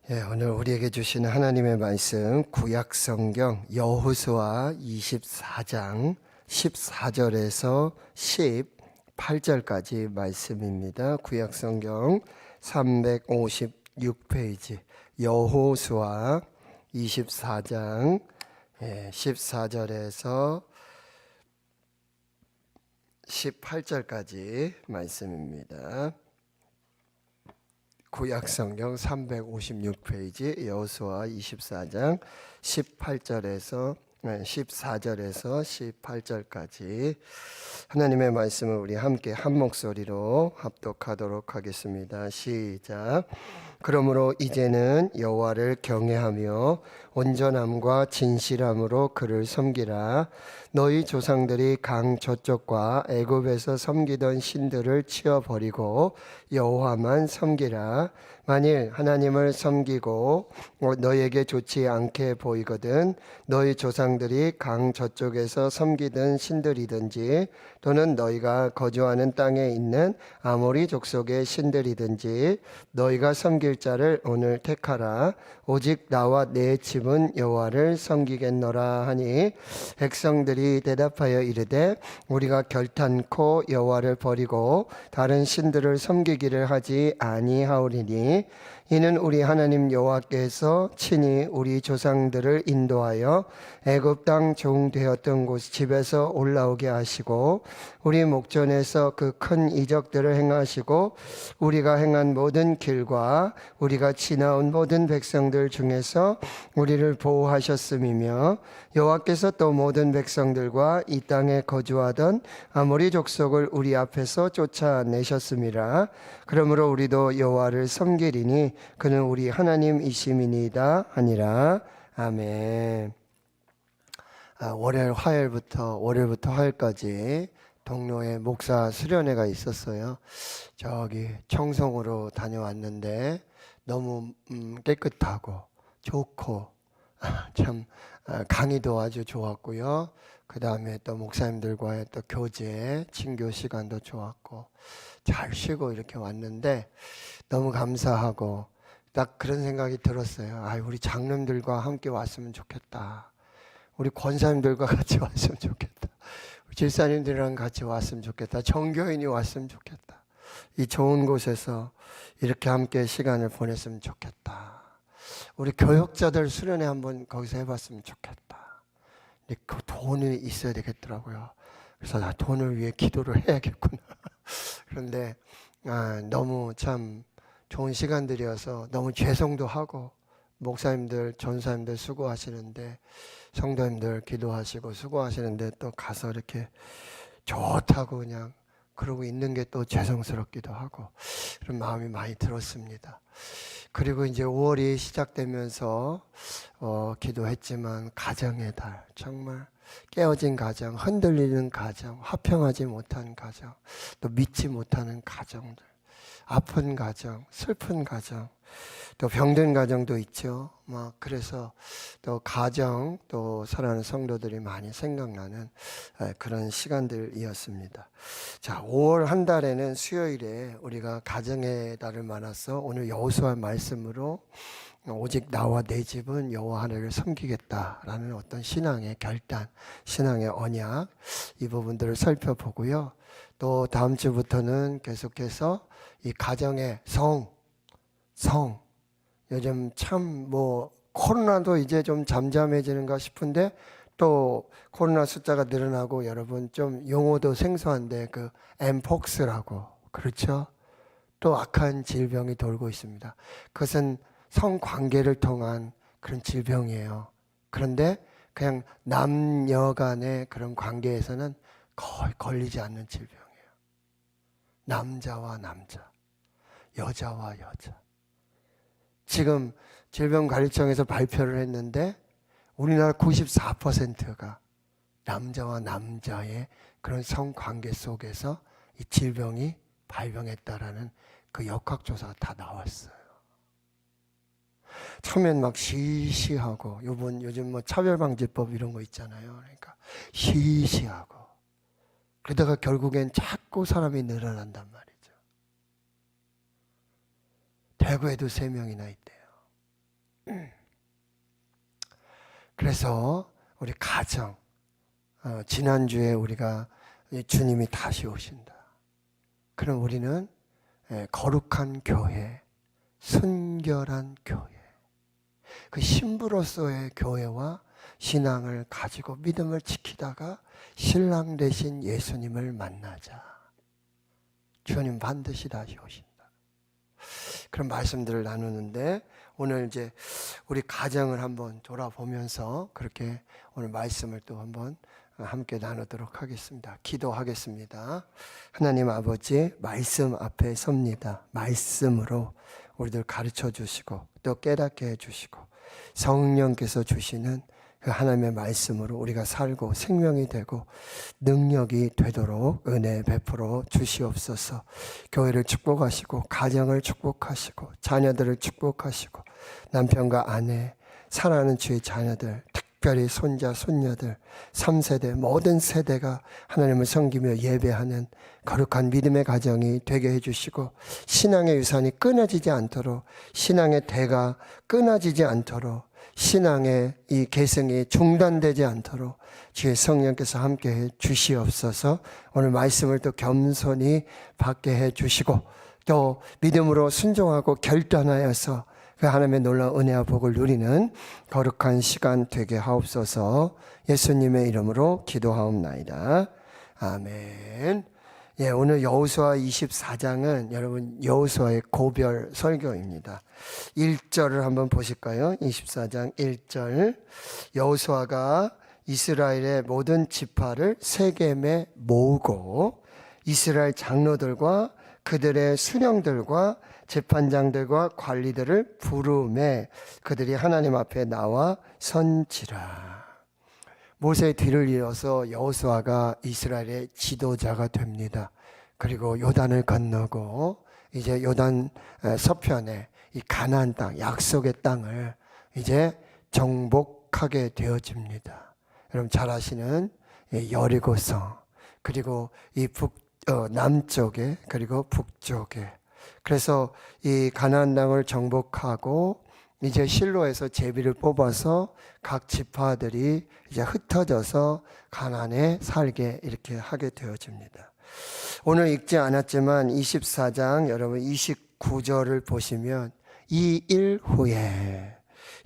오늘 우리에게 주시는 하나님의 말씀 구약 성경 여호수아 24장 14절에서 18절까지 말씀입니다. 구약 성경 356페이지 여호수아 24장 14절에서 18절까지 말씀입니다. 구약성경 356페이지 여호수아 24장 14절에서 18절까지 하나님의 말씀을 우리 함께 한 목소리로 합독하도록 하겠습니다. 시작. 그러므로 이제는 여호와를 경외하며 온전함과 진실함으로 그를 섬기라. 너희 조상들이 강 저쪽과 애굽에서 섬기던 신들을 치워버리고 여호와만 섬기라. 만일 하나님을 섬기고 너희에게 좋지 않게 보이거든 너희 조상들이 강 저쪽에서 섬기던 신들이든지 또는 너희가 거주하는 땅에 있는 아모리 족속의 신들이든지 너희가 섬길 자를 오늘 택하라. 오직 나와 내 집은 여호와를 섬기겠노라 하니 백성들이 대답하여 이르되 우리가 결탄코 여호와를 버리고 다른 신들을 섬기기를 하지 아니하오리니 이는 우리 하나님 여호와께서 친히 우리 조상들을 인도하여 애굽 땅 종되었던 곳 집에서 올라오게 하시고 우리 목전에서 그 큰 이적들을 행하시고 우리가 행한 모든 길과 우리가 지나온 모든 백성들 중에서 우리를 보호하셨음이며 여호와께서 또 모든 백성들과 이 땅에 거주하던 아모리 족속을 우리 앞에서 쫓아내셨음이라. 그러므로 우리도 여호와를 섬기리니 그는 우리 하나님이심이니이다 하니라. 아멘. 월요일부터 화요일까지 동로에 목사 수련회가 있었어요. 저기 청송으로 다녀왔는데 너무 깨끗하고 좋고 참 강의도 아주 좋았고요. 그 다음에 또 목사님들과의 또 교제, 친교 시간도 좋았고 잘 쉬고 이렇게 왔는데 너무 감사하고 딱 그런 생각이 들었어요. 우리 장로님들과 함께 왔으면 좋겠다. 우리 권사님들과 같이 왔으면 좋겠다. 집사님들이랑 같이 왔으면 좋겠다. 정교인이 왔으면 좋겠다. 이 좋은 곳에서 이렇게 함께 시간을 보냈으면 좋겠다. 우리 교역자들 수련회 한번 거기서 해봤으면 좋겠다. 근데 그 돈이 있어야 되겠더라고요. 그래서 나 돈을 위해 기도를 해야겠구나. 그런데 너무 참 좋은 시간들이어서 너무 죄송도 하고 목사님들, 전사님들 수고하시는데 성도님들 기도하시고 수고하시는데 또 가서 이렇게 좋다고 그냥 그러고 있는 게 또 죄송스럽기도 하고 그런 마음이 많이 들었습니다. 그리고 이제 5월이 시작되면서 기도했지만 가정의 달, 정말 깨어진 가정, 흔들리는 가정, 화평하지 못한 가정, 또 믿지 못하는 가정들, 아픈 가정, 슬픈 가정, 또 병든 가정도 있죠. 그래서 또 가정, 또 사랑하는 성도들이 많이 생각나는 그런 시간들이었습니다. 자, 5월 한 달에는 수요일에 우리가 가정의 달을 만나서 오늘 여호수아 말씀으로 오직 나와 내 집은 여호와 하나님을 섬기겠다라는 어떤 신앙의 결단, 신앙의 언약 이 부분들을 살펴보고요. 또 다음 주부터는 계속해서 이 가정의 성 요즘 참 코로나도 이제 좀 잠잠해지는가 싶은데 또 코로나 숫자가 늘어나고 여러분 좀 용어도 생소한데 그 엠폭스라고 그렇죠? 또 악한 질병이 돌고 있습니다. 그것은 성관계를 통한 그런 질병이에요. 그런데 그냥 남녀 간의 그런 관계에서는 거의 걸리지 않는 질병이에요. 남자와 남자, 여자와 여자. 지금 질병관리청에서 발표를 했는데 우리나라 94%가 남자와 남자의 그런 성관계 속에서 이 질병이 발병했다라는 그 역학조사가 다 나왔어요. 처음엔 막 시시하고 요즘 차별방지법 이런 거 있잖아요. 그러니까 시시하고 그러다가 결국엔 자꾸 사람이 늘어난단 말이죠. 대구에도 3명이나 있대요. 그래서 우리 가정, 지난주에 우리가 주님이 다시 오신다. 그럼 우리는 거룩한 교회, 순결한 교회, 그 신부로서의 교회와 신앙을 가지고 믿음을 지키다가 신랑 되신 예수님을 만나자. 주님 반드시 다시 오신다. 그런 말씀들을 나누는데 오늘 이제 우리 가정을 한번 돌아보면서 그렇게 오늘 말씀을 또 한번 함께 나누도록 하겠습니다. 기도하겠습니다. 하나님 아버지, 말씀 앞에 섭니다. 말씀으로 우리들 가르쳐 주시고 또 깨닫게 해주시고 성령께서 주시는 그 하나님의 말씀으로 우리가 살고 생명이 되고 능력이 되도록 은혜 베풀어 주시옵소서. 교회를 축복하시고 가정을 축복하시고 자녀들을 축복하시고 남편과 아내, 사랑하는 주의 자녀들, 특별히 손자, 손녀들, 3세대 모든 세대가 하나님을 섬기며 예배하는 거룩한 믿음의 가정이 되게 해주시고 신앙의 유산이 끊어지지 않도록, 신앙의 대가 끊어지지 않도록, 신앙의 이 계승이 중단되지 않도록 주의 성령께서 함께해 주시옵소서. 오늘 말씀을 또 겸손히 받게 해 주시고 또 믿음으로 순종하고 결단하여서 그 하나님의 놀라운 은혜와 복을 누리는 거룩한 시간 되게 하옵소서. 예수님의 이름으로 기도하옵나이다. 아멘. 예, 오늘 여호수아 24장은 여러분 여호수아의 고별 설교입니다. 1절을 한번 보실까요? 24장 1절. 여호수아가 이스라엘의 모든 지파를 세겜에 모으고 이스라엘 장로들과 그들의 수령들과 재판장들과 관리들을 부르매 그들이 하나님 앞에 나와 선지라. 모세의 뒤를 이어서 여호수아가 이스라엘의 지도자가 됩니다. 그리고 요단을 건너고 이제 요단 서편에 이 가나안 땅, 약속의 땅을 이제 정복하게 되어집니다. 여러분 잘 아시는 여리고성, 그리고 이 남쪽에, 그리고 북쪽에. 그래서 이 가나안 땅을 정복하고 이제 실로에서 제비를 뽑아서 각 지파들이 이제 흩어져서 가나안에 살게 이렇게 하게 되어집니다. 오늘 읽지 않았지만 24장 여러분 29절을 보시면 이 일 후에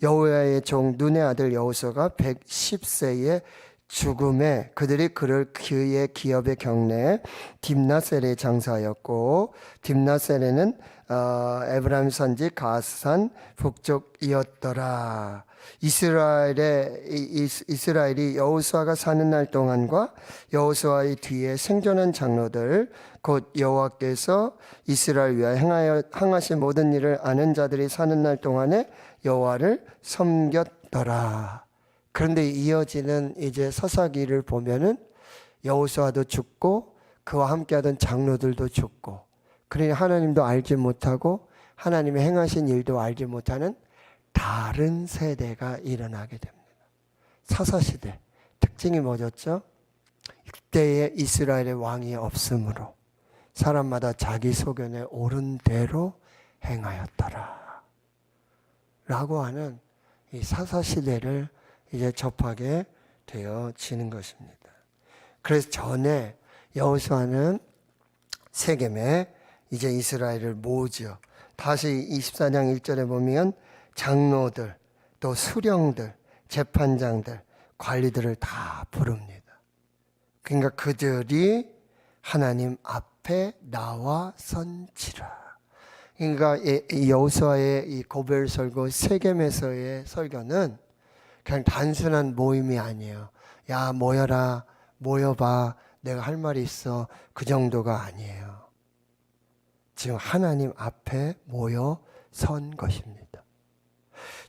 여호야의 종 눈의 아들 여호수아가 110세의 죽음에 그들이 그를 그의 기업의 경내에 딥나셀에 장사하였고 딥나셀에는 에브라임 산지 가스산 북쪽이었더라. 이스라엘이 여호수아가 사는 날 동안과 여호수아의 뒤에 생존한 장로들 곧 여호와께서 이스라엘 위하여 행하신 모든 일을 아는 자들이 사는 날 동안에 여호와를 섬겼더라. 그런데 이어지는 이제 서사기를 보면은 여호수아도 죽고 그와 함께하던 장로들도 죽고, 그러니 하나님도 알지 못하고 하나님의 행하신 일도 알지 못하는 다른 세대가 일어나게 됩니다. 사사시대 특징이 뭐였죠? 이때에 이스라엘의 왕이 없으므로 사람마다 자기 소견에 옳은 대로 행하였더라 라고 하는 이 사사시대를 이제 접하게 되어지는 것입니다. 그래서 전에 여호수아는 세겜에 이제 이스라엘을 모으죠. 다시 24장 1절에 보면 장로들, 또 수령들, 재판장들, 관리들을 다 부릅니다. 그러니까 그들이 하나님 앞에 나와 선지라. 그러니까 이 여호수아의 이 고별 설교, 세겜에서의 설교는 그냥 단순한 모임이 아니에요. 야, 모여라, 모여봐, 내가 할 말이 있어, 그 정도가 아니에요. 지금 하나님 앞에 모여 선 것입니다.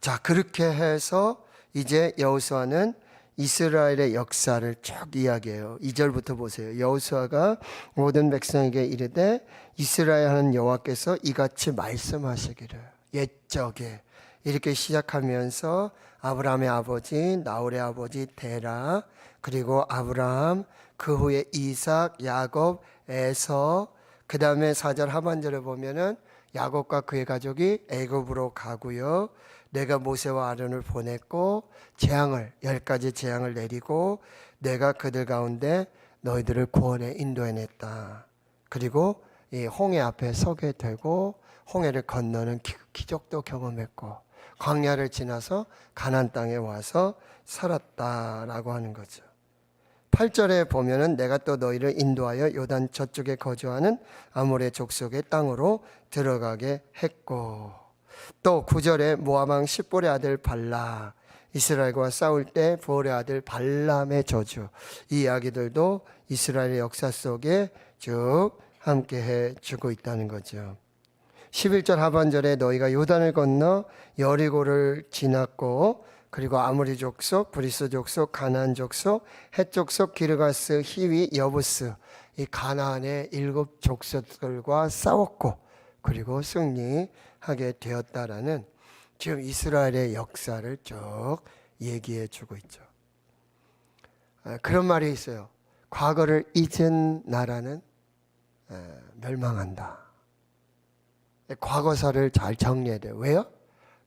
자, 그렇게 해서 이제 여호수아는 이스라엘의 역사를 쭉 이야기해요. 2절부터 보세요. 여호수아가 모든 백성에게 이르되 이스라엘 하는 여호와께서 이같이 말씀하시기를. 옛적에 이렇게 시작하면서 아브라함의 아버지, 나홀의 아버지 데라, 그리고 아브라함, 그 후에 이삭, 야곱, 에서, 그 다음에 4절 하반절에 보면은 야곱과 그의 가족이 애굽으로 가고요. 내가 모세와 아론을 보냈고 재앙을 10가지 재앙을 내리고 내가 그들 가운데 너희들을 구원에 인도해냈다. 그리고 이 홍해 앞에 서게 되고 홍해를 건너는 기적도 경험했고 광야를 지나서 가나안 땅에 와서 살았다라고 하는 거죠. 8절에 보면은 내가 또 너희를 인도하여 요단 저쪽에 거주하는 아모레 족속의 땅으로 들어가게 했고, 또 9절에 모압 왕 십볼의 아들 발라, 이스라엘과 싸울 때 부올의 아들 발람의 저주, 이 이야기들도 이스라엘의 역사 속에 쭉 함께 해주고 있다는 거죠. 11절 하반절에 너희가 요단을 건너 여리고를 지났고 그리고 아모리 족속, 브리스 족속, 가나안 족속, 헷 족속, 기르가스, 히위, 여부스 이 가나안의 7 족속들과 싸웠고 그리고 승리하게 되었다라는 지금 이스라엘의 역사를 쭉 얘기해 주고 있죠. 그런 말이 있어요. 과거를 잊은 나라는 멸망한다. 과거사를 잘 정리해야 돼요. 왜요?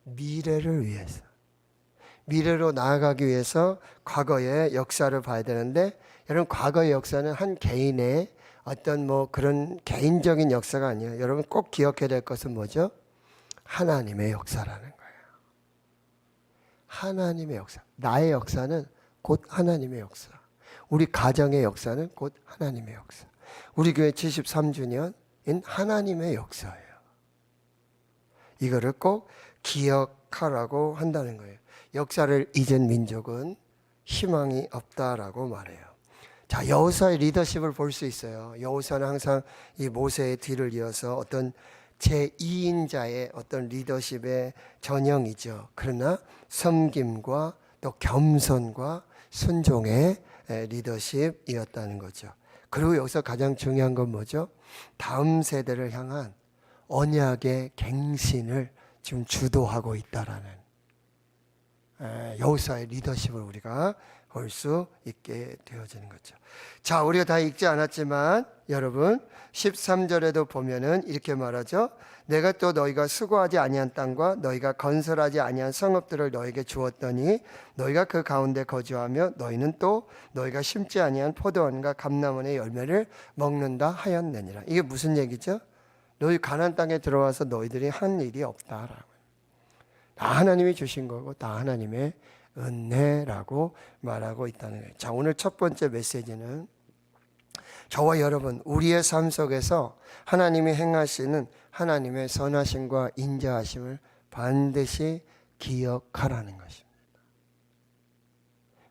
미래를 위해서. 미래로 나아가기 위해서 과거의 역사를 봐야 되는데, 여러분 과거의 역사는 한 개인의 어떤 그런 개인적인 역사가 아니에요. 여러분 꼭 기억해야 될 것은 뭐죠? 하나님의 역사라는 거예요. 하나님의 역사. 나의 역사는 곧 하나님의 역사. 우리 가정의 역사는 곧 하나님의 역사. 우리 교회 73주년인 하나님의 역사예요. 이거를 꼭 기억하라고 한다는 거예요. 역사를 잊은 민족은 희망이 없다라고 말해요. 자, 여호수아의 리더십을 볼 수 있어요. 여호수아는 항상 이 모세의 뒤를 이어서 어떤 제2인자의 어떤 리더십의 전형이죠. 그러나 섬김과 또 겸손과 순종의 리더십이었다는 거죠. 그리고 여기서 가장 중요한 건 뭐죠? 다음 세대를 향한 언약의 갱신을 지금 주도하고 있다라는 여호수아의 리더십을 우리가 볼 수 있게 되어지는 거죠. 자, 우리가 다 읽지 않았지만 여러분 13절에도 보면은 이렇게 말하죠. 내가 또 너희가 수고하지 아니한 땅과 너희가 건설하지 아니한 성읍들을 너희에게 주었더니 너희가 그 가운데 거주하며 너희는 또 너희가 심지 아니한 포도원과 감람원의 열매를 먹는다 하였느니라. 이게 무슨 얘기죠? 너희 가나안 땅에 들어와서 너희들이 한 일이 없다라고. 다 하나님이 주신 거고 다 하나님의 은혜라고 말하고 있다는 거예요. 자, 오늘 첫 번째 메시지는 저와 여러분 우리의 삶 속에서 하나님이 행하시는 하나님의 선하심과 인자하심을 반드시 기억하라는 것입니다.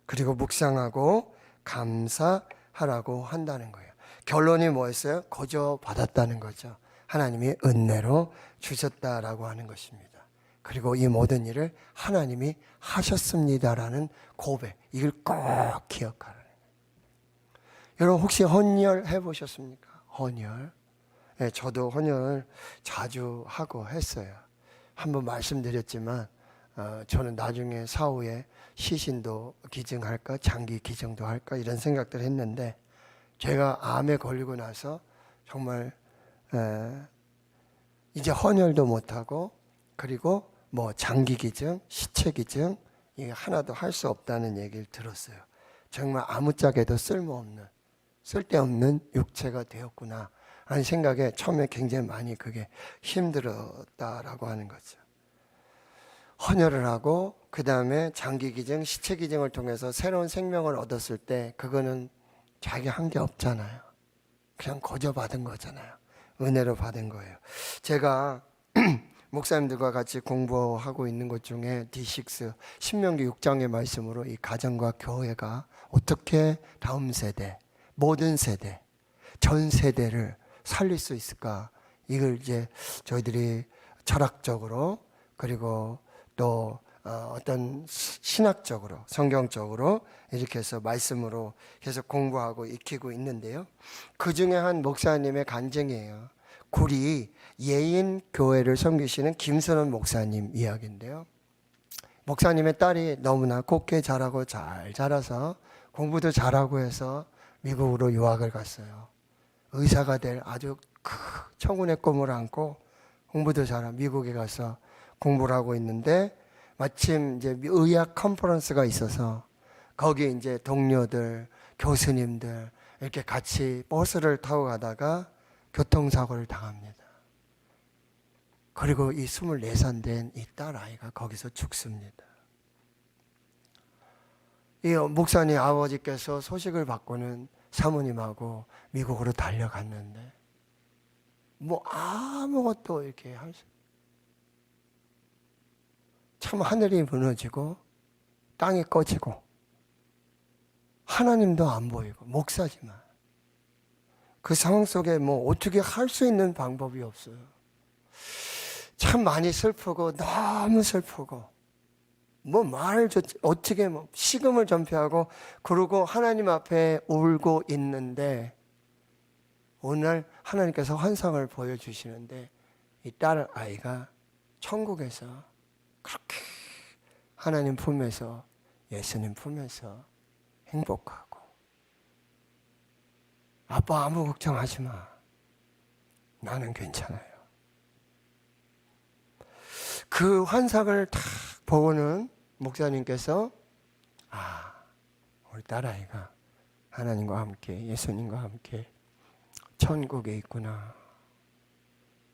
그리고 묵상하고 감사하라고 한다는 거예요. 결론이 뭐였어요? 거저 받았다는 거죠. 하나님이 은혜로 주셨다라고 하는 것입니다. 그리고 이 모든 일을 하나님이 하셨습니다라는 고백, 이걸 꼭 기억하라는 거예요. 여러분 혹시 헌혈 해보셨습니까? 헌혈. 네, 저도 헌혈 자주 하고 했어요. 한번 말씀드렸지만 저는 나중에 사후에 시신도 기증할까 장기 기증도 할까 이런 생각들을 했는데, 제가 암에 걸리고 나서 정말 이제 헌혈도 못하고 그리고 장기 기증, 시체 기증 이게 하나도 할 수 없다는 얘기를 들었어요. 정말 아무짝에도 쓸데없는 육체가 되었구나 하는 생각에 처음에 굉장히 많이 그게 힘들었다라고 하는 거죠. 헌혈을 하고 그 다음에 장기 기증, 시체 기증을 통해서 새로운 생명을 얻었을 때 그거는 자기 한 게 없잖아요. 그냥 거저 받은 거잖아요. 은혜로 받은 거예요. 제가 목사님들과 같이 공부하고 있는 것 중에 D6 신명기 6장의 말씀으로 이 가정과 교회가 어떻게 다음 세대, 모든 세대, 전 세대를 살릴 수 있을까, 이걸 이제 저희들이 철학적으로 그리고 또 어떤 신학적으로 성경적으로 이렇게 해서 말씀으로 계속 공부하고 익히고 있는데요. 그 중에 한 목사님의 간증이에요. 구리 예인 교회를 섬기시는 김선원 목사님 이야기인데요. 목사님의 딸이 너무나 곱게 자라고 잘 자라서 공부도 잘하고 해서 미국으로 유학을 갔어요. 의사가 될 아주 큰 청운의 꿈을 안고 공부도 잘하고 미국에 가서 공부를 하고 있는데 마침 이제 의학 컨퍼런스가 있어서 거기 이제 동료들, 교수님들 이렇게 같이 버스를 타고 가다가 교통사고를 당합니다. 그리고 이 24살 된 이 딸아이가 거기서 죽습니다. 이 목사님 아버지께서 소식을 받고는 사모님하고 미국으로 달려갔는데 뭐 아무것도 이렇게 참 하늘이 무너지고 땅이 꺼지고 하나님도 안 보이고 목사지만 그 상황 속에 뭐 어떻게 할 수 있는 방법이 없어요. 참 많이 슬프고 너무 슬프고 뭐 말을 어떻게 뭐 식음을 전폐하고 그러고 하나님 앞에 울고 있는데 오늘 하나님께서 환상을 보여주시는데 이 딸 아이가 천국에서 그렇게 하나님 품에서 예수님 품에서 행복하고 아빠 아무 걱정하지 마. 나는 괜찮아요. 그 환상을 딱 보고는 목사님께서 우리 딸아이가 하나님과 함께 예수님과 함께 천국에 있구나.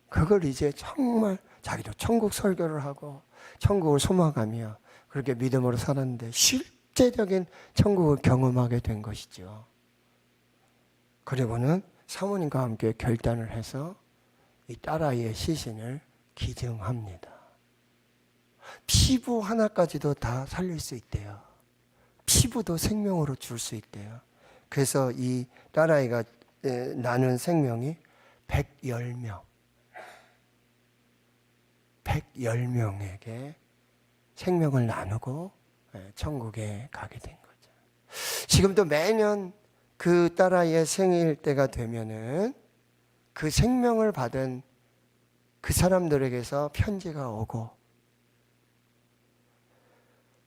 그걸 이제 정말 자기도 천국 설교를 하고 천국을 소망하며 그렇게 믿음으로 살았는데 실제적인 천국을 경험하게 된 것이죠. 그리고는 사모님과 함께 결단을 해서 이 딸아이의 시신을 기증합니다. 피부 하나까지도 다 살릴 수 있대요. 피부도 생명으로 줄 수 있대요. 그래서 이 딸아이가 나눈 생명이 110명. 110명에게 생명을 나누고 천국에 가게 된 거죠. 지금도 매년 그 딸아이의 생일 때가 되면은 그 생명을 받은 그 사람들에게서 편지가 오고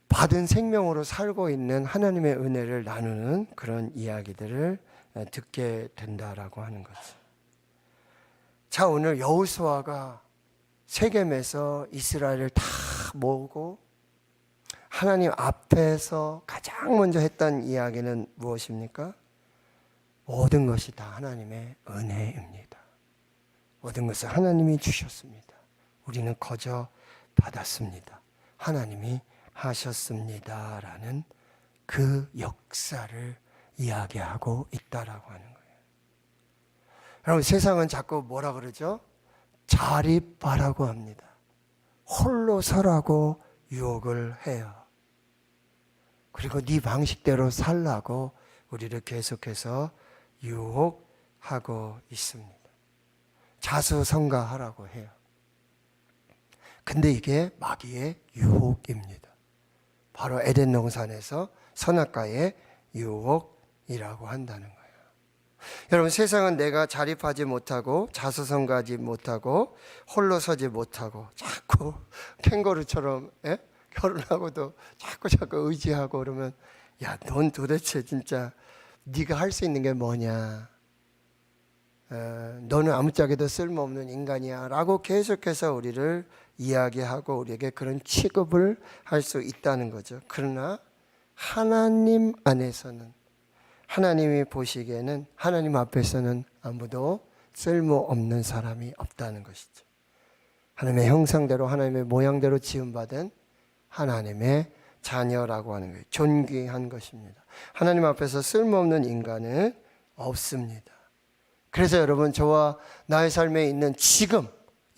받은 생명으로 살고 있는 하나님의 은혜를 나누는 그런 이야기들을 듣게 된다라고 하는 거죠. 자, 오늘 여호수아가 세겜에서 이스라엘을 다 모으고 하나님 앞에서 가장 먼저 했던 이야기는 무엇입니까? 모든 것이 다 하나님의 은혜입니다. 모든 것을 하나님이 주셨습니다. 우리는 거저 받았습니다. 하나님이 하셨습니다라는 그 역사를 이야기하고 있다라고 하는 거예요. 여러분, 세상은 자꾸 뭐라 그러죠? 자립하라고 합니다. 홀로 서라고 유혹을 해요. 그리고 네 방식대로 살라고 우리를 계속해서 유혹하고 있습니다. 자수성가하라고 해요. 근데 이게 마귀의 유혹입니다. 바로 에덴 동산에서 선악과의 유혹이라고 한다는 거예요. 여러분, 세상은 내가 자립하지 못하고 자수성가하지 못하고 홀로 서지 못하고 자꾸 캥거루처럼 결혼하고도 자꾸 의지하고 그러면 야, 넌 도대체 진짜 네가 할 수 있는 게 뭐냐? 너는 아무짝에도 쓸모없는 인간이야 라고 계속해서 우리를 이야기하고 우리에게 그런 취급을 할 수 있다는 거죠. 그러나 하나님 안에서는, 하나님이 보시기에는 하나님 앞에서는 아무도 쓸모없는 사람이 없다는 것이죠. 하나님의 형상대로 하나님의 모양대로 지음받은 하나님의 자녀라고 하는 거예요. 존귀한 것입니다. 하나님 앞에서 쓸모없는 인간은 없습니다. 그래서 여러분, 저와 나의 삶에 있는 지금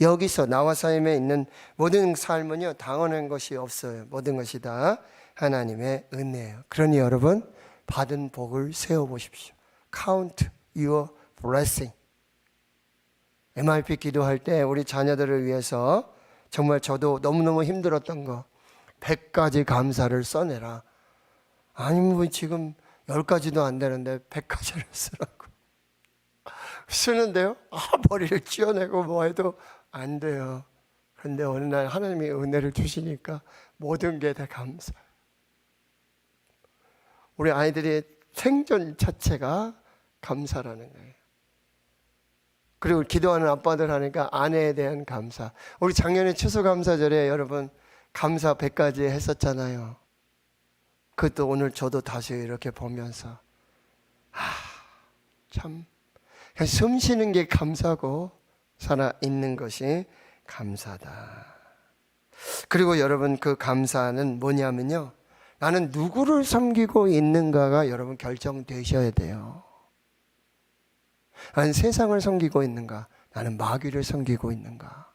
여기서 나와 삶에 있는 모든 삶은요, 당연한 것이 없어요. 모든 것이 다 하나님의 은혜예요. 그러니 여러분, 받은 복을 세어보십시오. Count your blessing. MRP 기도할 때 우리 자녀들을 위해서 정말 저도 너무너무 힘들었던 거 100가지 감사를 써내라. 아니 뭐 지금 10가지도 안 되는데 100가지를 쓰라고. 쓰는데요, 머리를 찧어내고 뭐 해도 안 돼요. 그런데 어느 날 하나님이 은혜를 주시니까 모든 게 다 감사해요. 우리 아이들의 생존 자체가 감사라는 거예요. 그리고 기도하는 아빠들 하니까 아내에 대한 감사. 우리 작년에 추수감사절에 여러분 감사 100가지 했었잖아요. 그것도 오늘 저도 다시 이렇게 보면서 참 숨 쉬는 게 감사고 살아있는 것이 감사다. 그리고 여러분 그 감사는 뭐냐면요, 나는 누구를 섬기고 있는가가 여러분 결정되셔야 돼요. 나는 세상을 섬기고 있는가, 나는 마귀를 섬기고 있는가.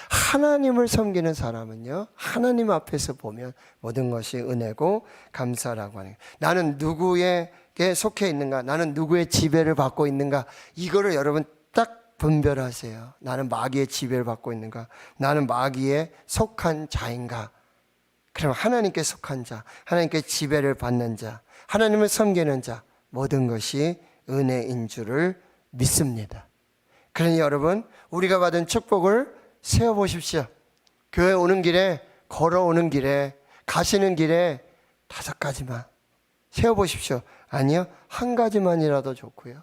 하나님을 섬기는 사람은요, 하나님 앞에서 보면 모든 것이 은혜고 감사라고 하는 거예요. 나는 누구에게 속해 있는가, 나는 누구의 지배를 받고 있는가, 이거를 여러분 딱 분별하세요. 나는 마귀의 지배를 받고 있는가, 나는 마귀에 속한 자인가. 그럼 하나님께 속한 자, 하나님께 지배를 받는 자, 하나님을 섬기는 자, 모든 것이 은혜인 줄을 믿습니다. 그러니 여러분, 우리가 받은 축복을 세어보십시오. 교회 오는 길에, 걸어오는 길에, 가시는 길에 5가지만 세어보십시오. 아니요, 1가지만이라도 좋고요.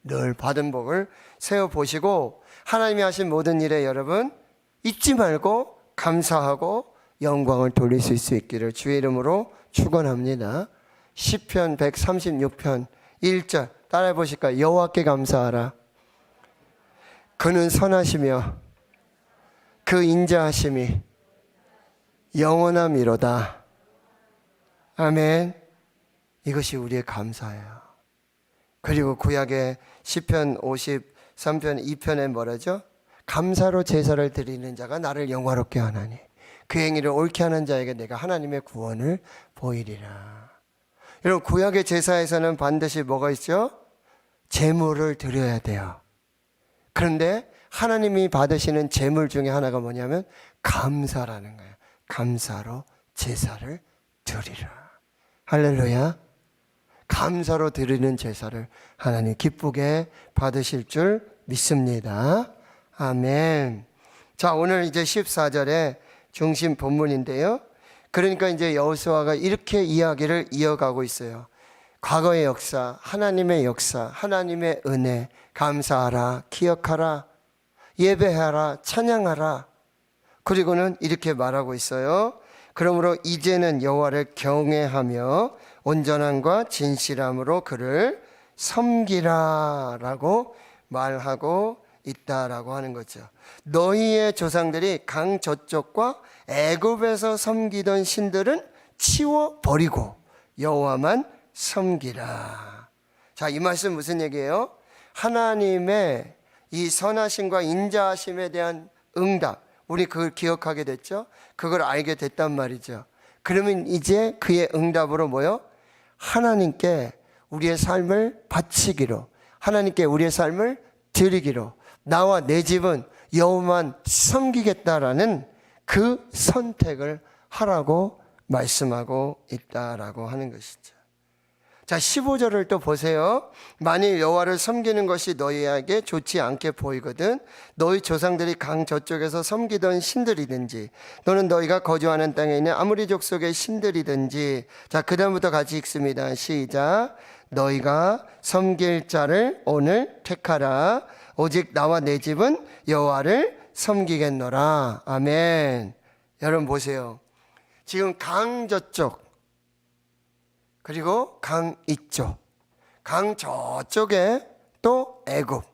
늘 받은 복을 세어보시고 하나님이 하신 모든 일에 여러분 잊지 말고 감사하고 영광을 돌리실 수 있기를 주의 이름으로 축원합니다. 시편 136편 1절 따라해 보실까요? 여호와께 감사하라. 그는 선하시며 그 인자하심이 영원함이로다. 아멘. 이것이 우리의 감사예요. 그리고 구약의 시편 53편 2편에 뭐라죠? 감사로 제사를 드리는 자가 나를 영화롭게 하나니 그 행위를 옳게 하는 자에게 내가 하나님의 구원을 보이리라. 여러분, 구약의 제사에서는 반드시 뭐가 있죠? 제물을 드려야 돼요. 그런데 하나님이 받으시는 제물 중에 하나가 뭐냐면 감사라는 거예요. 감사로 제사를 드리라. 할렐루야. 감사로 드리는 제사를 하나님 기쁘게 받으실 줄 믿습니다. 아멘. 자, 오늘 이제 14절에 중심 본문인데요. 그러니까 이제 여호수아가 이렇게 이야기를 이어가고 있어요. 과거의 역사, 하나님의 역사, 하나님의 은혜, 감사하라, 기억하라, 예배하라, 찬양하라. 그리고는 이렇게 말하고 있어요. 그러므로 이제는 여호와를 경외하며 온전함과 진실함으로 그를 섬기라 라고 말하고 있다라고 하는 거죠. 너희의 조상들이 강 저쪽과 애굽에서 섬기던 신들은 치워버리고 여호와만 섬기라. 자, 이 말씀 무슨 얘기예요? 하나님의 이 선하심과 인자하심에 대한 응답, 우리 그걸 기억하게 됐죠? 그걸 알게 됐단 말이죠. 그러면 이제 그의 응답으로 뭐요? 하나님께 우리의 삶을 바치기로, 하나님께 우리의 삶을 드리기로, 나와 내 집은 여호와만 섬기겠다라는 그 선택을 하라고 말씀하고 있다라고 하는 것이죠. 자, 15절을 또 보세요. 만일 여호와를 섬기는 것이 너희에게 좋지 않게 보이거든 너희 조상들이 강 저쪽에서 섬기던 신들이든지 또는 너희가 거주하는 땅에 있는 아무리 족속의 신들이든지. 자, 그 다음부터 같이 읽습니다. 시작. 너희가 섬길 자를 오늘 택하라. 오직 나와 내 집은 여호와를 섬기겠노라. 아멘. 여러분 보세요. 지금 강 저쪽 그리고 강 이쪽, 강 저쪽에 또 애굽,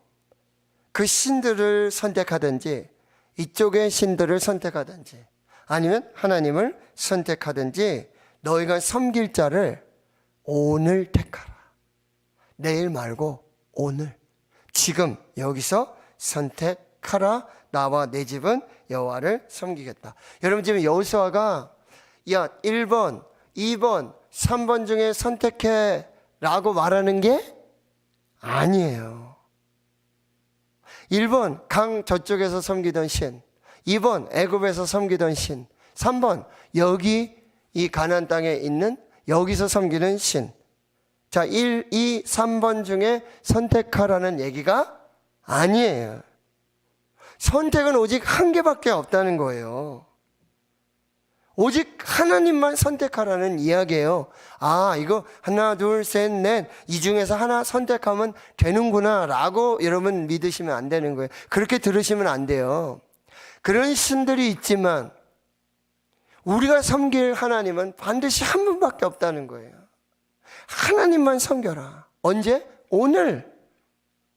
그 신들을 선택하든지 이쪽의 신들을 선택하든지 아니면 하나님을 선택하든지 너희가 섬길 자를 오늘 택하라. 내일 말고 오늘, 지금 여기서 선택하라. 나와 내 집은 여호와를 섬기겠다. 여러분, 지금 여호수아가 1번, 2번, 3번 중에 선택해 라고 말하는 게 아니에요. 1번 강 저쪽에서 섬기던 신, 2번 애굽에서 섬기던 신, 3번 여기 이 가나안 땅에 있는 여기서 섬기는 신. 자, 1, 2, 3번 중에 선택하라는 얘기가 아니에요. 선택은 오직 한 개밖에 없다는 거예요. 오직 하나님만 선택하라는 이야기예요. 아, 이거 하나, 둘, 셋, 넷, 이 중에서 하나 선택하면 되는구나 라고 여러분 믿으시면 안 되는 거예요. 그렇게 들으시면 안 돼요. 그런 신들이 있지만 우리가 섬길 하나님은 반드시 한 분밖에 없다는 거예요. 하나님만 섬겨라. 언제? 오늘.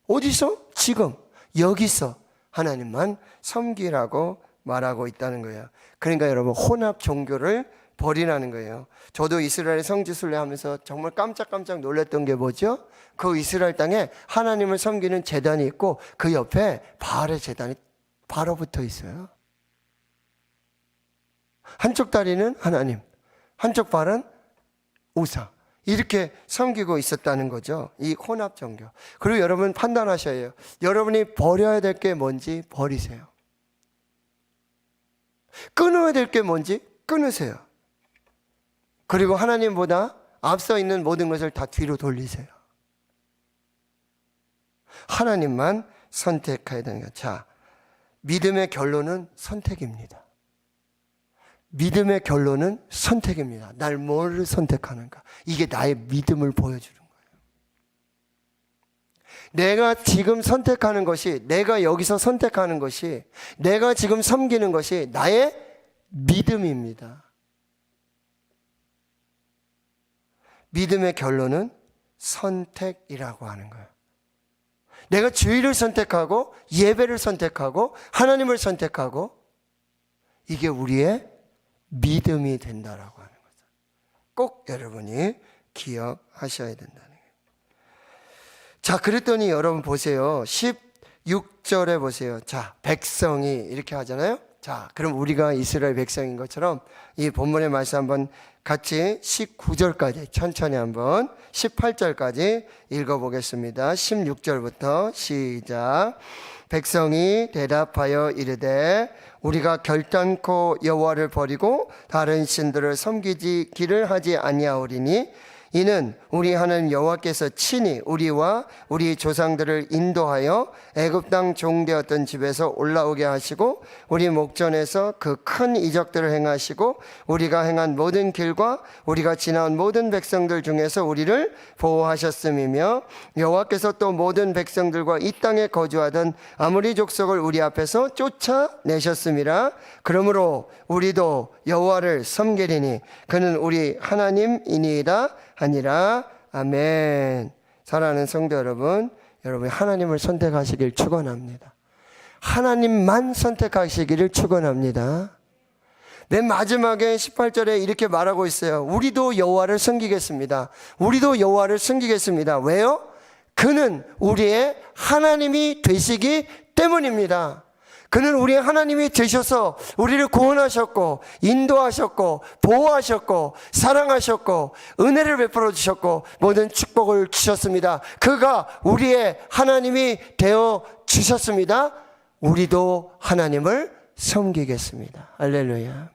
어디서? 지금. 여기서 하나님만 섬기라고 말하고 있다는 거예요. 그러니까 여러분, 혼합 종교를 버리라는 거예요. 저도 이스라엘 성지순례 하면서 정말 깜짝깜짝 놀랐던 게 뭐죠? 그 이스라엘 땅에 하나님을 섬기는 제단이 있고 그 옆에 바알의 제단이 바로 붙어 있어요. 한쪽 다리는 하나님, 한쪽 발은 우상. 이렇게 섬기고 있었다는 거죠. 이 혼합 종교. 그리고 여러분 판단하셔야 해요. 여러분이 버려야 될 게 뭔지 버리세요. 끊어야 될 게 뭔지 끊으세요. 그리고 하나님보다 앞서 있는 모든 것을 다 뒤로 돌리세요. 하나님만 선택해야 되는 거예요. 자, 믿음의 결론은 선택입니다. 믿음의 결론은 선택입니다. 날 뭘 선택하는가. 이게 나의 믿음을 보여주는 거예요. 내가 지금 선택하는 것이, 내가 여기서 선택하는 것이, 내가 지금 섬기는 것이 나의 믿음입니다. 믿음의 결론은 선택이라고 하는 거예요. 내가 주의를 선택하고 예배를 선택하고 하나님을 선택하고 이게 우리의 믿음이 된다라고 하는 거죠. 꼭 여러분이 기억하셔야 된다는 거예요. 자, 그랬더니 여러분 보세요. 16절에 보세요. 자, 백성이 이렇게 하잖아요. 자, 그럼 우리가 이스라엘 백성인 것처럼 이 본문의 말씀 한번 같이 19절까지 천천히 한번 18절까지 읽어보겠습니다. 16절부터 시작. 백성이 대답하여 이르되 우리가 결단코 여호와를 버리고 다른 신들을 섬기기를 하지 아니하오리니 이는 우리 하나님 여호와께서 친히 우리와 우리 조상들을 인도하여 애굽 땅 종되었던 집에서 올라오게 하시고 우리 목전에서 그 큰 이적들을 행하시고 우리가 행한 모든 길과 우리가 지나온 모든 백성들 중에서 우리를 보호하셨음이며 여호와께서 또 모든 백성들과 이 땅에 거주하던 아무리 족속을 우리 앞에서 쫓아내셨음이라. 그러므로 우리도 여호와를 섬기리니 그는 우리 하나님이니이다 하니라. 아멘. 사랑하는 성도 여러분, 여러분이 하나님을 선택하시길 축원합니다. 하나님만 선택하시기를 축원합니다. 맨 마지막에 18절에 이렇게 말하고 있어요. 우리도 여호와를 섬기겠습니다. 우리도 여호와를 섬기겠습니다. 왜요? 그는 우리의 하나님이 되시기 때문입니다. 그는 우리의 하나님이 되셔서 우리를 구원하셨고 인도하셨고 보호하셨고 사랑하셨고 은혜를 베풀어 주셨고 모든 축복을 주셨습니다. 그가 우리의 하나님이 되어 주셨습니다. 우리도 하나님을 섬기겠습니다. 할렐루야.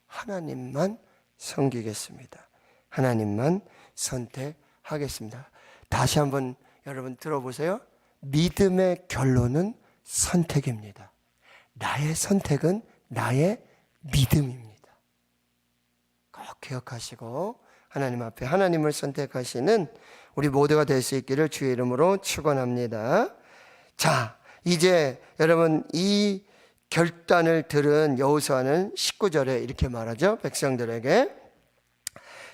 하나님만 섬기겠습니다. 하나님만 선택하겠습니다. 다시 한번 여러분 들어보세요. 믿음의 결론은 선택입니다. 나의 선택은 나의 믿음입니다. 꼭 기억하시고 하나님 앞에 하나님을 선택하시는 우리 모두가 될 수 있기를 주의 이름으로 축원합니다. 자, 이제 여러분 이 결단을 들은 여호수아는 19절에 이렇게 말하죠. 백성들에게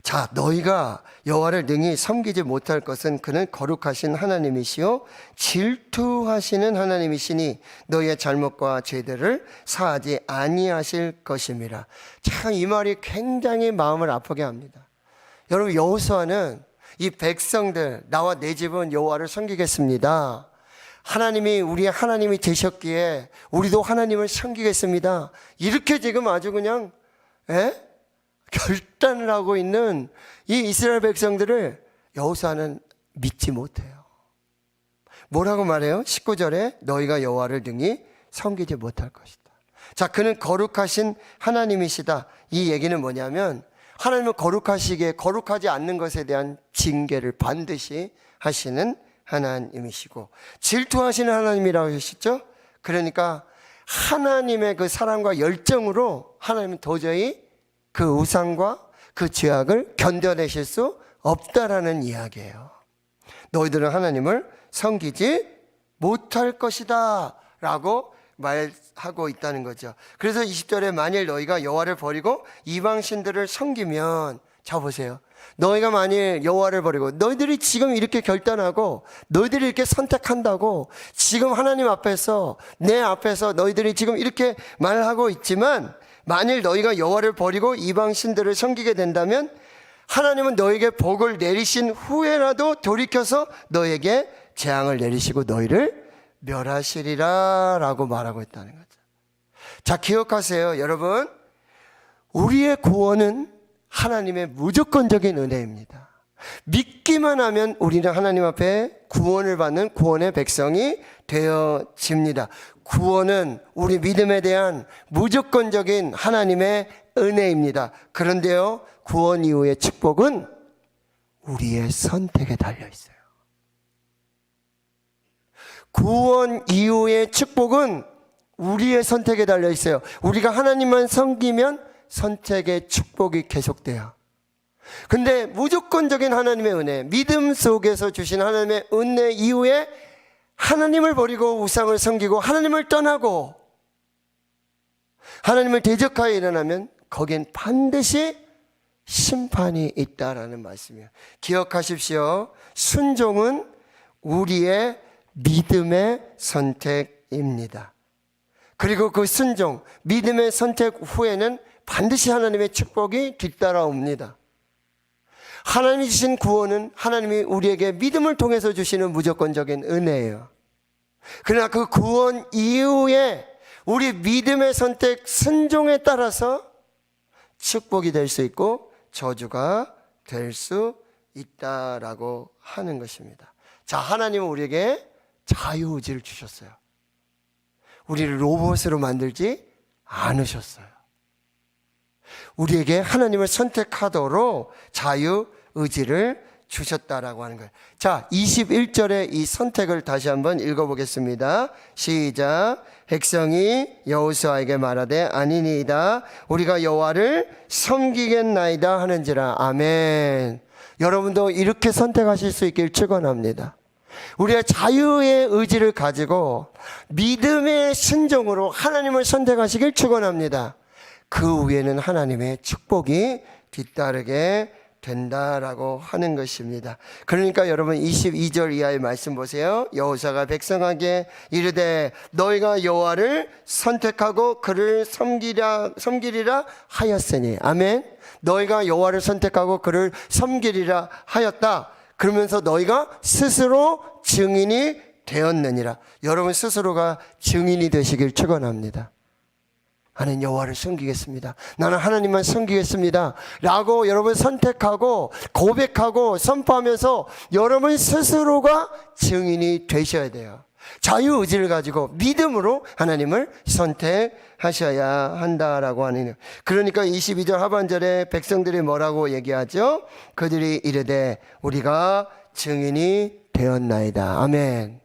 자, 너희가 여호와를 능히 섬기지 못할 것은 그는 거룩하신 하나님이시요 질투하시는 하나님이시니 너희의 잘못과 죄들을 사하지 아니하실 것임이라. 참 이 말이 굉장히 마음을 아프게 합니다. 여러분 여호수아는 이 백성들 나와 내 집은 여호와를 섬기겠습니다. 하나님이 우리의 하나님이 되셨기에 우리도 하나님을 섬기겠습니다. 이렇게 지금 아주 그냥 결단을 하고 있는 이 이스라엘 백성들을 여호수아는 믿지 못해요. 뭐라고 말해요? 19절에 너희가 여호와를 능히 섬기지 못할 것이다. 자, 그는 거룩하신 하나님이시다. 이 얘기는 뭐냐면 하나님은 거룩하시기에 거룩하지 않는 것에 대한 징계를 반드시 하시는 하나님이시고 질투하시는 하나님이라고 하셨죠? 그러니까 하나님의 그 사랑과 열정으로 하나님은 도저히 그 우상과 그 죄악을 견뎌내실 수 없다라는 이야기예요. 너희들은 하나님을 섬기지 못할 것이다 라고 말하고 있다는 거죠. 그래서 20절에 만일 너희가 여호와를 버리고 이방신들을 섬기면, 자 보세요. 너희가 만일 여호와를 버리고, 너희들이 지금 이렇게 결단하고 너희들이 이렇게 선택한다고 지금 하나님 앞에서, 내 앞에서 너희들이 지금 이렇게 말하고 있지만, 만일 너희가 여호와를 버리고 이방신들을 섬기게 된다면 하나님은 너에게 복을 내리신 후에라도 돌이켜서 너에게 재앙을 내리시고 너희를 멸하시리라 라고 말하고 있다는 거죠. 자, 기억하세요. 여러분, 우리의 구원은 하나님의 무조건적인 은혜입니다. 믿기만 하면 우리는 하나님 앞에 구원을 받는 구원의 백성이 되어집니다. 구원은 우리 믿음에 대한 무조건적인 하나님의 은혜입니다. 그런데요, 구원 이후의 축복은 우리의 선택에 달려 있어요. 구원 이후의 축복은 우리의 선택에 달려 있어요. 우리가 하나님만 섬기면 선택의 축복이 계속돼요. 근데 무조건적인 하나님의 은혜, 믿음 속에서 주신 하나님의 은혜 이후에 하나님을 버리고 우상을 섬기고 하나님을 떠나고 하나님을 대적하여 일어나면 거긴 반드시 심판이 있다라는 말씀이에요. 기억하십시오. 순종은 우리의 믿음의 선택입니다. 그리고 그 순종, 믿음의 선택 후에는 반드시 하나님의 축복이 뒤따라옵니다. 하나님이 주신 구원은 하나님이 우리에게 믿음을 통해서 주시는 무조건적인 은혜예요. 그러나 그 구원 이후에 우리 믿음의 선택, 순종에 따라서 축복이 될 수 있고 저주가 될 수 있다라고 하는 것입니다. 자, 하나님은 우리에게 자유의지를 주셨어요. 우리를 로봇으로 만들지 않으셨어요. 우리에게 하나님을 선택하도록 자유의지를 주셨다라고 하는 거예요. 자, 21절에 이 선택을 다시 한번 읽어보겠습니다. 시작. 백성이 여호수아에게 말하되 아니니이다. 우리가 여호와를 섬기겠나이다 하는지라. 아멘. 여러분도 이렇게 선택하실 수 있길 축원합니다. 우리가 자유의 의지를 가지고 믿음의 순종으로 하나님을 선택하시길 축원합니다. 그 위에는 하나님의 축복이 뒤따르게 된다라고 하는 것입니다. 그러니까 여러분 22절 이하의 말씀 보세요. 여호수아가 백성에게 이르되 너희가 여호와를 선택하고 그를 섬기리라 하였으니. 아멘. 너희가 여호와를 선택하고 그를 섬기리라 하였다. 그러면서 너희가 스스로 증인이 되었느니라. 여러분 스스로가 증인이 되시길 축원합니다. 나는 여호와를 섬기겠습니다. 나는 하나님만 섬기겠습니다. 라고 여러분 선택하고 고백하고 선포하면서 여러분 스스로가 증인이 되셔야 돼요. 자유의지를 가지고 믿음으로 하나님을 선택하셔야 한다라고 하는. 그러니까 22절 하반절에 백성들이 뭐라고 얘기하죠? 그들이 이르되 우리가 증인이 되었나이다. 아멘.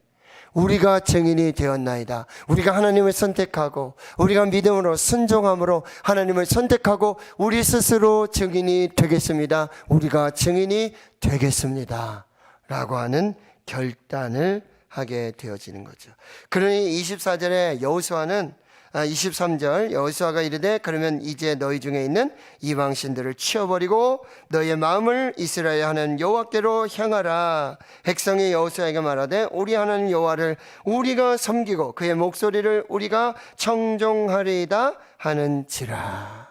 우리가 증인이 되었나이다. 우리가 하나님을 선택하고 우리가 믿음으로 순종함으로 하나님을 선택하고 우리 스스로 증인이 되겠습니다. 우리가 증인이 되겠습니다 라고 하는 결단을 하게 되어지는 거죠. 그러니 24절에 여호수아는 23절 여호수아가 이르되 그러면 이제 너희 중에 있는 이방신들을 치워버리고 너희의 마음을 이스라엘 하나님 여호와께로 향하라. 백성이 여호수아에게 말하되 우리 하나님 여호와를 우리가 섬기고 그의 목소리를 우리가 청종하리이다 하는지라.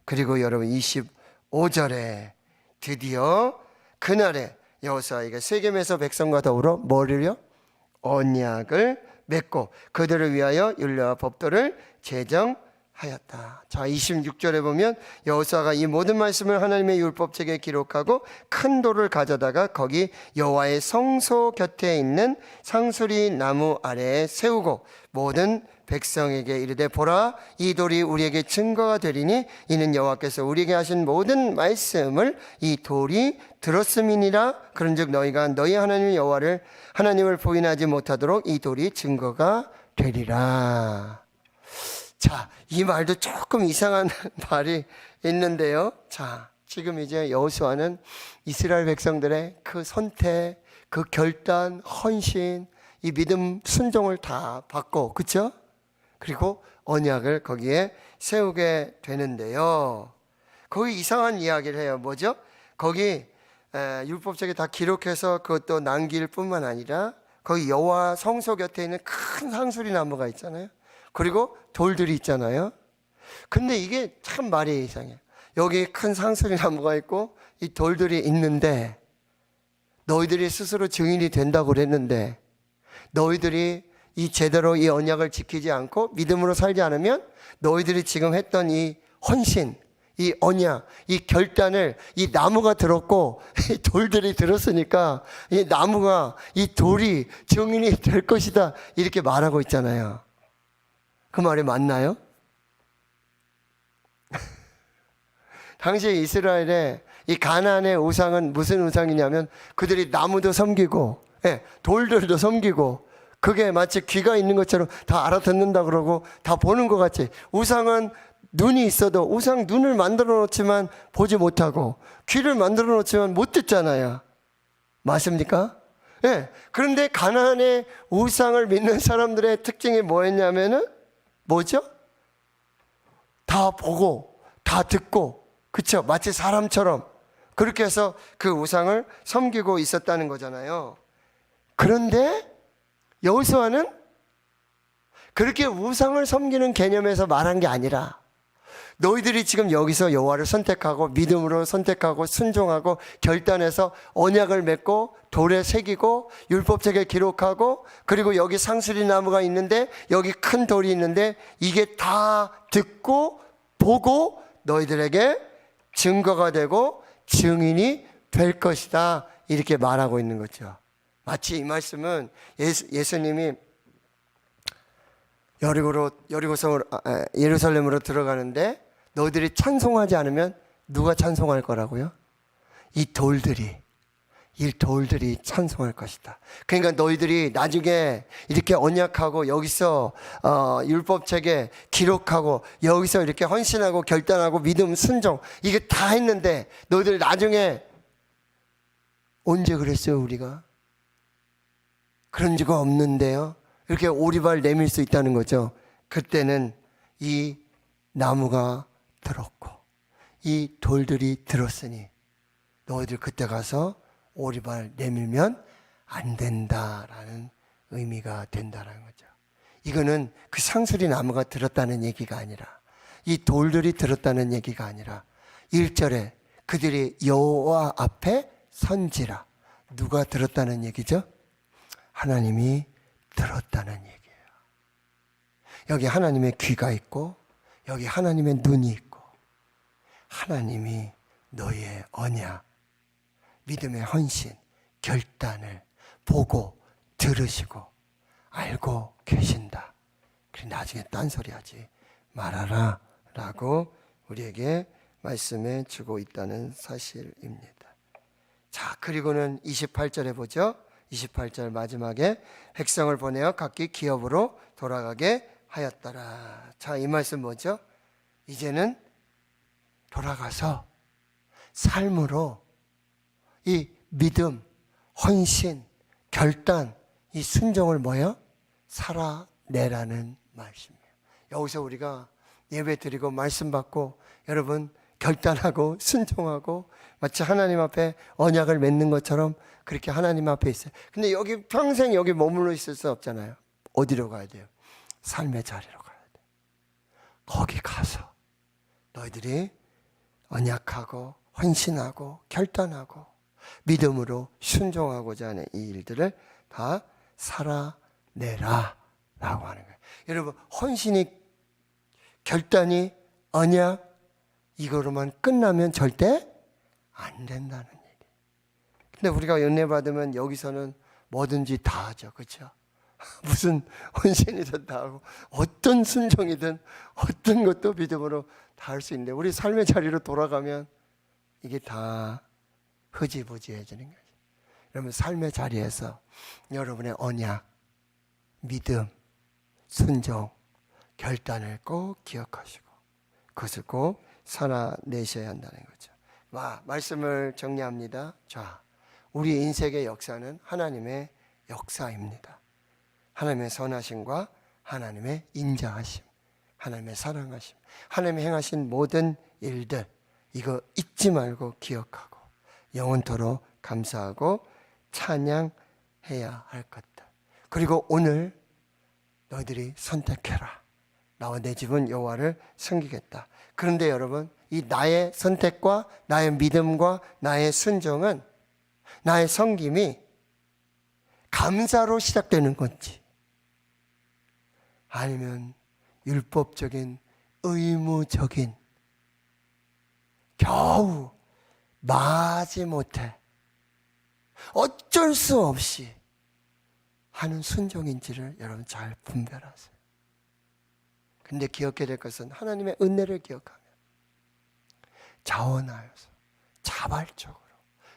그리고 여러분 25절에 드디어 그날에 여호수아에게 세겜에서 백성과 더불어 뭐를요? 언약을 맺고 그들을 위하여 율례와 법도를 제정하였다. 자, 26절에 보면 여호수아가 이 모든 말씀을 하나님의 율법책에 기록하고 큰 돌을 가져다가 거기 여호와의 성소 곁에 있는 상수리 나무 아래에 세우고 모든 백성에게 이르되 보라 이 돌이 우리에게 증거가 되리니 이는 여호와께서 우리에게 하신 모든 말씀을 이 돌이 들었음이니라. 그런즉 너희가 너희 하나님 여호와를 하나님을 부인하지 못하도록 이 돌이 증거가 되리라. 자, 이 말도 조금 이상한 말이 있는데요. 자, 지금 이제 여호수아는 이스라엘 백성들의 그 선택, 그 결단, 헌신, 이 믿음, 순종을 다 받고, 그쵸? 그리고 언약을 거기에 세우게 되는데요. 거기 이상한 이야기를 해요. 뭐죠? 거기 율법책에 다 기록해서 그것도 남길 뿐만 아니라 거기 여호와 성소 곁에 있는 큰 상수리 나무가 있잖아요. 그리고 돌들이 있잖아요. 근데 이게 참 말이 이상해요. 여기 큰 상수리 나무가 있고 이 돌들이 있는데 너희들이 스스로 증인이 된다고 그랬는데 너희들이 이 제대로 이 언약을 지키지 않고 믿음으로 살지 않으면 너희들이 지금 했던 이 헌신, 이 언약, 이 결단을 이 나무가 들었고 이 돌들이 들었으니까 이 나무가, 이 돌이 증인이 될 것이다 이렇게 말하고 있잖아요. 그 말이 맞나요? 당시에 이스라엘의 이 가나안의 우상은 무슨 우상이냐면 그들이 나무도 섬기고 돌들도 섬기고 그게 마치 귀가 있는 것처럼 다 알아듣는다 그러고 다 보는 것 같이, 우상은 눈이 있어도 우상 눈을 만들어 놓지만 보지 못하고 귀를 만들어 놓지만 못 듣잖아요. 맞습니까? 그런데 가나안의 우상을 믿는 사람들의 특징이 뭐였냐면은 뭐죠? 다 보고 다 듣고, 그쵸? 마치 사람처럼 그렇게 해서 그 우상을 섬기고 있었다는 거잖아요. 그런데 여호수아는 그렇게 우상을 섬기는 개념에서 말한 게 아니라 너희들이 지금 여기서 여호와를 선택하고 믿음으로 선택하고 순종하고 결단해서 언약을 맺고 돌에 새기고 율법책에 기록하고 그리고 여기 상수리 나무가 있는데 여기 큰 돌이 있는데 이게 다 듣고 보고 너희들에게 증거가 되고 증인이 될 것이다 이렇게 말하고 있는 거죠. 마치 이 말씀은 예수님이 예루살렘으로 들어가는데 너희들이 찬송하지 않으면 누가 찬송할 거라고요? 이 돌들이 찬송할 것이다. 그러니까 너희들이 나중에 이렇게 언약하고 여기서 율법책에 기록하고 여기서 이렇게 헌신하고 결단하고 믿음 순종 이게 다 했는데 너희들 나중에 언제 그랬어요 우리가? 그런 적 없는데요. 이렇게 오리발 내밀 수 있다는 거죠. 그때는 이 나무가 들었고 이 돌들이 들었으니 너희들 그때 가서 오리발 내밀면 안 된다라는 의미가 된다는 거죠. 이거는 그 상수리 나무가 들었다는 얘기가 아니라 이 돌들이 들었다는 얘기가 아니라 1절에 그들이 여호와 앞에 선지라. 누가 들었다는 얘기죠? 하나님이 들었다는 얘기예요. 여기 하나님의 귀가 있고 여기 하나님의 눈이 있고 하나님이 너희의 언약, 믿음의 헌신, 결단을 보고 들으시고 알고 계신다. 그래 나중에 딴소리 하지 말아라 라고 우리에게 말씀해 주고 있다는 사실입니다. 자, 그리고는 28절에 보죠. 28절 마지막에 백성을 보내어 각기 기업으로 돌아가게 하였더라. 자, 이 말씀 뭐죠? 이제는 돌아가서 삶으로 이 믿음, 헌신, 결단, 이 순종을 뭐요? 살아내라는 말씀이에요. 여기서 우리가 예배 드리고 말씀 받고 여러분 결단하고 순종하고 마치 하나님 앞에 언약을 맺는 것처럼 그렇게 하나님 앞에 있어요. 근데 여기 평생 여기 머물러 있을 수 없잖아요. 어디로 가야 돼요? 삶의 자리로 가야 돼요. 거기 가서 너희들이 언약하고 헌신하고 결단하고 믿음으로 순종하고자 하는 이 일들을 다 살아내라 라고 하는 거예요. 여러분 헌신이 결단이 언약 이거로만 끝나면 절대 안 된다는 얘기예요. 근데 우리가 은혜 받으면 여기서는 뭐든지 다 하죠. 그렇죠? 무슨 헌신이든 다 하고 어떤 순종이든 어떤 것도 믿음으로 다 할 수 있는데 우리 삶의 자리로 돌아가면 이게 다 흐지부지해지는 거죠. 여러분 삶의 자리에서 여러분의 언약, 믿음, 순종, 결단을 꼭 기억하시고 그것을 꼭 살아내셔야 한다는 거죠. 말씀을 정리합니다. 자, 우리 인생의 역사는 하나님의 역사입니다. 하나님의 선하심과 하나님의 인자하심, 하나님의 사랑하심, 하나님이 행하신 모든 일들, 이거 잊지 말고 기억하고 영원토록 감사하고 찬양해야 할 것들. 그리고 오늘 너희들이 선택해라. 나와 내 집은 여호와를 섬기겠다. 그런데 여러분, 이 나의 선택과 나의 믿음과 나의 순종은, 나의 섬김이 감사로 시작되는 건지 아니면 율법적인 의무적인 겨우 마지못해 어쩔 수 없이 하는 순종인지를 여러분 잘 분별하세요. 근데 기억해야 될 것은 하나님의 은혜를 기억하면 자원하여서 자발적으로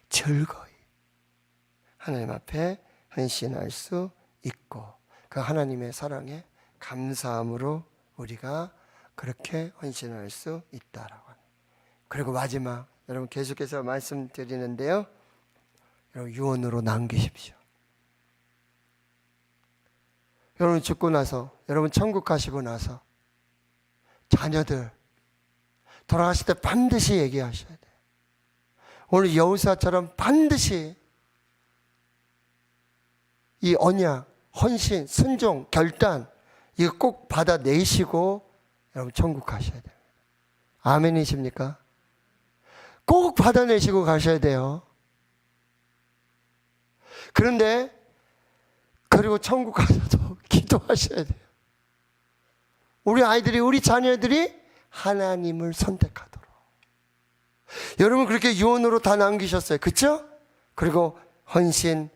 즐거이 하나님 앞에 헌신할 수 있고 그 하나님의 사랑에 감사함으로 우리가 그렇게 헌신할 수 있다라고 하는. 그리고 마지막 여러분 계속해서 말씀드리는데요. 여러분 유언으로 남기십시오. 여러분 죽고 나서 여러분 천국 가시고 나서 자녀들 돌아가실 때 반드시 얘기하셔야 돼요. 오늘 여호사처럼 반드시 이 언약, 헌신, 순종, 결단 이거 꼭 받아내시고 여러분 천국 가셔야 돼요. 아멘이십니까? 꼭 받아내시고 가셔야 돼요. 그런데 그리고 천국 가서도 기도하셔야 돼요. 우리 아이들이, 우리 자녀들이 하나님을 선택하도록. 여러분 그렇게 유언으로 다 남기셨어요. 그렇죠? 그리고 헌신,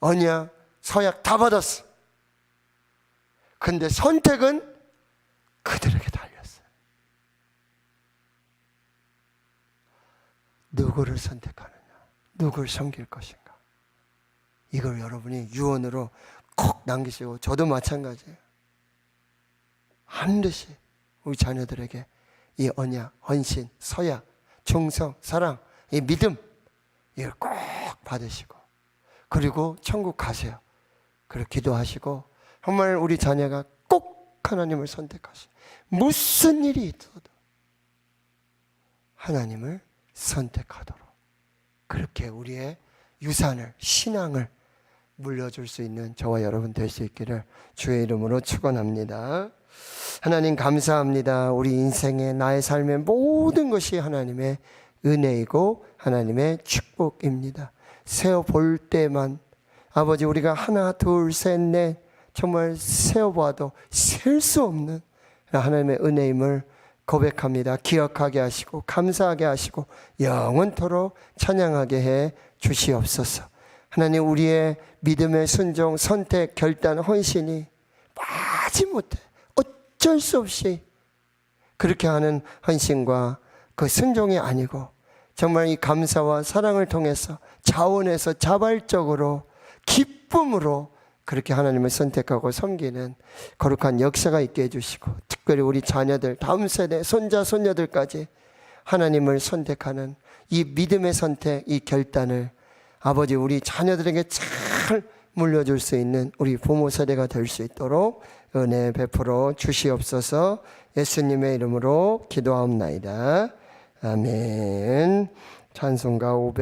언약, 서약 다 받았어. 근데 선택은 그들에게 달렸어요. 누구를 선택하느냐, 누구를 섬길 것인가, 이걸 여러분이 유언으로 꼭 남기시고, 저도 마찬가지예요. 반드시 우리 자녀들에게 이 언약, 헌신, 서약, 충성, 사랑, 이 믿음 이걸 꼭 받으시고 그리고 천국 가세요. 그렇게 기도하시고 정말 우리 자녀가 꼭 하나님을 선택하시고 무슨 일이 있어도 하나님을 선택하도록 그렇게 우리의 유산을, 신앙을 물려줄 수 있는 저와 여러분 될 수 있기를 주의 이름으로 축원합니다. 하나님 감사합니다. 우리 인생의 나의 삶의 모든 것이 하나님의 은혜이고 하나님의 축복입니다. 세어볼 때만 아버지 우리가 하나 둘 셋 넷 정말 세어봐도 셀 수 없는 하나님의 은혜임을 고백합니다. 기억하게 하시고 감사하게 하시고 영원토록 찬양하게 해 주시옵소서. 하나님 우리의 믿음의 순종, 선택, 결단, 헌신이 마지못해 어쩔 수 없이 그렇게 하는 헌신과 그 순종이 아니고 정말 이 감사와 사랑을 통해서 자원해서 자발적으로 기쁨으로 그렇게 하나님을 선택하고 섬기는 거룩한 역사가 있게 해주시고 특별히 우리 자녀들, 다음 세대, 손자, 손녀들까지 하나님을 선택하는 이 믿음의 선택, 이 결단을 아버지 우리 자녀들에게 잘 물려줄 수 있는 우리 부모 세대가 될 수 있도록 은혜 베풀어 주시옵소서. 예수님의 이름으로 기도하옵나이다. 아멘. 찬송가 500